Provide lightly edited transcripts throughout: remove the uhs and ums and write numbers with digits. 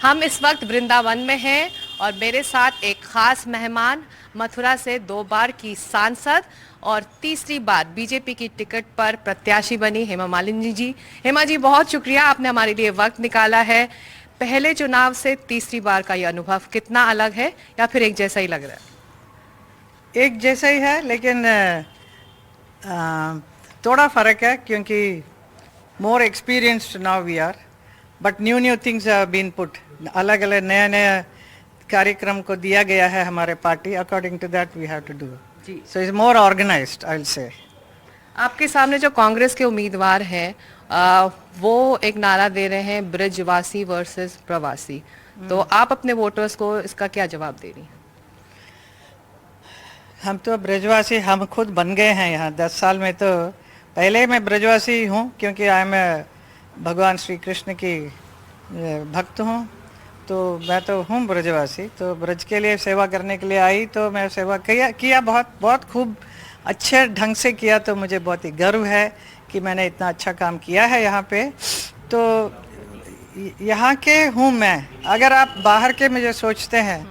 हम इस वक्त वृंदावन में हैं और मेरे साथ एक खास मेहमान, मथुरा से 2 बार की सांसद और तीसरी बार बीजेपी की टिकट पर प्रत्याशी बनी हेमा मालिनी जी। हेमा जी, बहुत शुक्रिया, आपने हमारे लिए वक्त निकाला है। पहले चुनाव से तीसरी बार का ये अनुभव कितना अलग है या फिर एक जैसा ही लग रहा है? एक जैसा ही है, लेकिन थोड़ा फर्क है क्योंकि more experienced now we are, but new new things have been put. अलग अलग नया नया कार्यक्रम को दिया गया है हमारे party, according to that we have to do. जी, so is more organised, I will say. आपके सामने जो कांग्रेस के उम्मीदवार हैं, वो एक नारा दे रहे हैं, ब्रजवासी वर्सेस प्रवासी। तो आप अपने वोटर्स को इसका क्या जवाब दे रही हैं? हम तो ब्रजवासी हम खुद बन गए हैं यहाँ 10 साल में। तो पहले मैं ब्रजवासी हूँ क्योंकि मैं भगवान श्री कृष्ण की भक्त हूँ। तो मैं तो हूँ ब्रजवासी, तो ब्रज के लिए सेवा करने के लिए आई, तो मैं सेवा किया बहुत बहुत खूब अच्छे ढंग से किया। तो मुझे बहुत ही गर्व है कि मैंने इतना अच्छा काम किया है यहाँ पे। तो यहाँ के हूँ मैं। अगर आप बाहर के मुझे सोचते हैं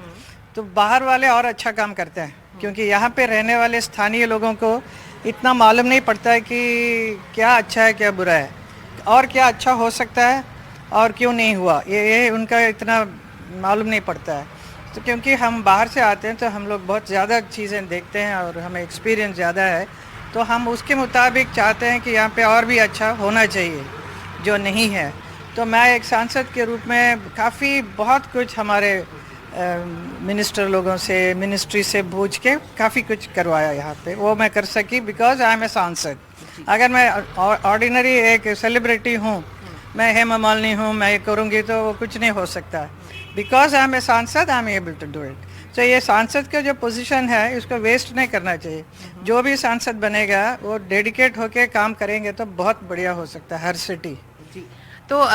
तो बाहर वाले और अच्छा काम करते हैं, क्योंकि यहाँ पे रहने वाले स्थानीय लोगों को इतना मालूम नहीं पड़ता है कि क्या अच्छा है क्या बुरा है और क्या अच्छा हो सकता है और क्यों नहीं हुआ, ये उनका इतना मालूम नहीं पड़ता है। तो क्योंकि हम बाहर से आते हैं तो हम लोग बहुत ज़्यादा चीज़ें देखते हैं और हमें एक्सपीरियंस ज़्यादा है, तो हम उसके मुताबिक चाहते हैं कि यहाँ पे और भी अच्छा होना चाहिए जो नहीं है। तो मैं एक सांसद के रूप में काफ़ी बहुत कुछ हमारे मिनिस्टर लोगों से, मिनिस्ट्री से पूछ के काफ़ी कुछ करवाया यहाँ पे, वो मैं कर सकी बिकॉज आई एम ए सांसद। अगर मैं ऑर्डिनरी एक सेलिब्रिटी हूँ, मैं हेमा मालिनी हूँ, मैं ये करूँगी तो वो कुछ नहीं हो सकता। बिकॉज आई एम ए सांसद, I am able to do it. तो ये सांसद का जो पोजीशन है इसको वेस्ट नहीं करना चाहिए। जो भी सांसद बनेगा वो डेडिकेट होके काम करेंगे तो बहुत बढ़िया हो सकता है हर सिटी। जी, तो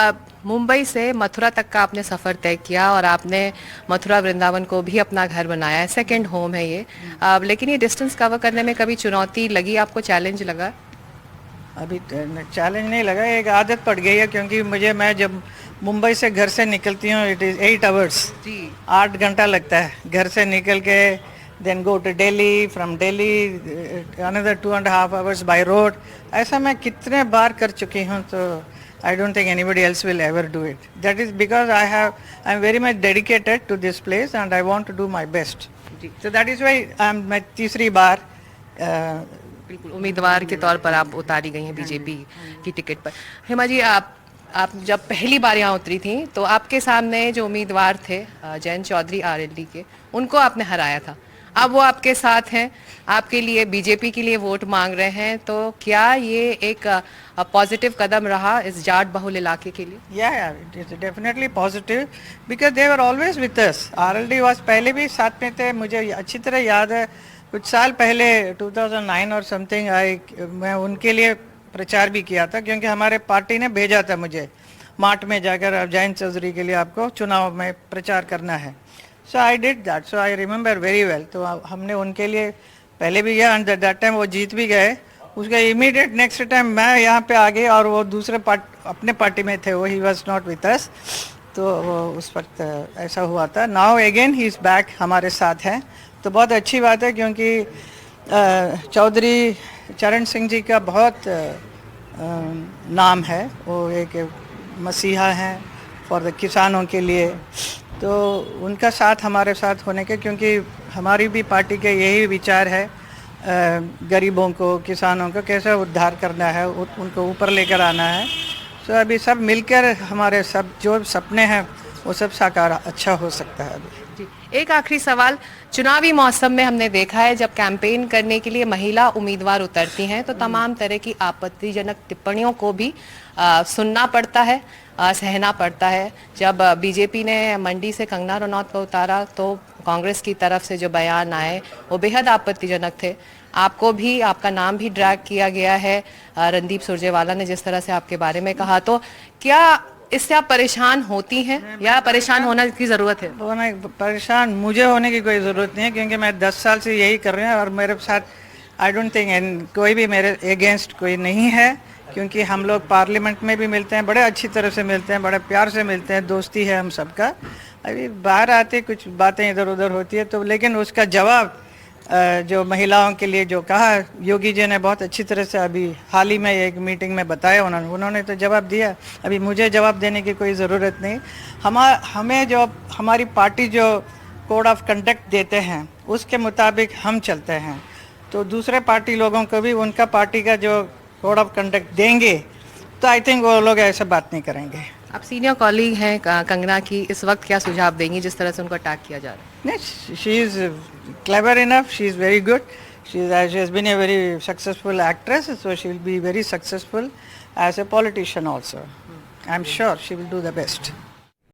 मुंबई से मथुरा तक का आपने सफ़र तय किया और आपने मथुरा वृंदावन को भी अपना घर बनाया है, सेकंड होम है ये। लेकिन ये डिस्टेंस कवर करने में कभी चुनौती लगी आपको, चैलेंज लगा? अभी चैलेंज नहीं लगा, एक आदत पड़ गई है क्योंकि मैं जब मुंबई से घर से निकलती हूँ इट इज़ 8 आवर्स। जी, 8 घंटा लगता है घर से निकल के, then go to Delhi, from Delhi another 2.5 hours by road. ऐसा मैं कितने बार कर चुकी हूँ, तो I don't think anybody else will ever do it. That is because I am very much dedicated to this place and I want to do my best. तो that is why मैं तीसरी बार बिल्कुल उम्मीदवार के तौर पर आप उतारी गई हैं बीजेपी की टिकट पर। हेमा जी, आप जब पहली बार यहाँ उतरी थी तो आपके सामने जो उम्मीदवार थे जयंत चौधरी आरएलडी के, उनको आपने हराया था। अब वो आपके साथ हैं, आपके लिए बीजेपी के लिए वोट मांग रहे हैं। तो क्या ये एक पॉजिटिव कदम रहा इस जाट बहुल इलाके के लिए? Yeah, it is definitely positive because they were always with us. RLD was पहले भी साथ में थे, मुझे अच्छी तरह याद है। कुछ साल पहले 2009 और समथिंग मैं उनके लिए प्रचार भी किया था, क्योंकि हमारे पार्टी ने भेजा था मुझे मार्ट में जाकर जयंत चौधरी के लिए आपको चुनाव में प्रचार करना है। So I did that, so I remember very well. तो हमने उनके लिए पहले भी किया एंड दैट टाइम वो जीत भी गए। उसका इमीडिएट नेक्स्ट टाइम मैं यहाँ पे आ गई और वो दूसरे अपने पार्टी में थे, वो he was not with us. तो वो उस वक्त ऐसा हुआ था। Now again he is back, हमारे साथ हैं, तो बहुत अच्छी बात है। क्योंकि चौधरी चरण सिंह जी का बहुत नाम है, वो एक मसीहा हैं फॉर द किसानों के लिए। तो उनका साथ हमारे साथ होने के, क्योंकि हमारी भी पार्टी के यही विचार है, गरीबों को, किसानों को कैसे उद्धार करना है, उनको ऊपर लेकर आना है। तो अभी सब मिलकर हमारे सब जो सपने हैं वो सब साकार अच्छा हो सकता है अभी। जी, एक आखिरी सवाल। चुनावी मौसम में हमने देखा है जब कैंपेन करने के लिए महिला उम्मीदवार उतरती हैं तो तमाम तरह की आपत्तिजनक टिप्पणियों को भी सुनना पड़ता है, सहना पड़ता है। जब बीजेपी ने मंडी से कंगना रनौत को उतारा तो कांग्रेस की तरफ से जो बयान आए वो बेहद आपत्तिजनक थे। आपको भी, आपका नाम भी ड्रैग किया गया है, रणदीप सुरजेवाला ने जिस तरह से आपके बारे में कहा। तो क्या इससे आप परेशान होती हैं या परेशान होने की ज़रूरत है? परेशान मुझे होने की कोई ज़रूरत नहीं है, क्योंकि मैं 10 साल से यही कर रहे हैं और मेरे साथ आई डोंट थिंक कोई भी मेरे अगेंस्ट कोई नहीं है, क्योंकि हम लोग पार्लियामेंट में भी मिलते हैं, बड़े अच्छी तरह से मिलते हैं, बड़े प्यार से मिलते हैं, दोस्ती है हम सबका। अभी बाहर आते कुछ बातें इधर उधर होती है तो, लेकिन उसका जवाब जो महिलाओं के लिए जो कहा योगी जी ने बहुत अच्छी तरह से अभी हाल ही में एक मीटिंग में बताया उन्होंने तो जवाब दिया। अभी मुझे जवाब देने की कोई ज़रूरत नहीं। हमें जो हमारी पार्टी जो कोड ऑफ कंडक्ट देते हैं उसके मुताबिक हम चलते हैं, तो दूसरे पार्टी लोगों को भी उनका पार्टी का जो कोड ऑफ कंडक्ट देंगे तो आई थिंक वो लोग ऐसे बात नहीं करेंगे। आप सीनियर कॉलीग हैं कंगना की, इस वक्त क्या सुझाव देंगी जिस तरह से उनको अटैक किया जा रहा है? नहीं, she is clever enough, she is very good, she has been a very successful actress, so she will be very successful as a politician also. I'm sure she will do the best.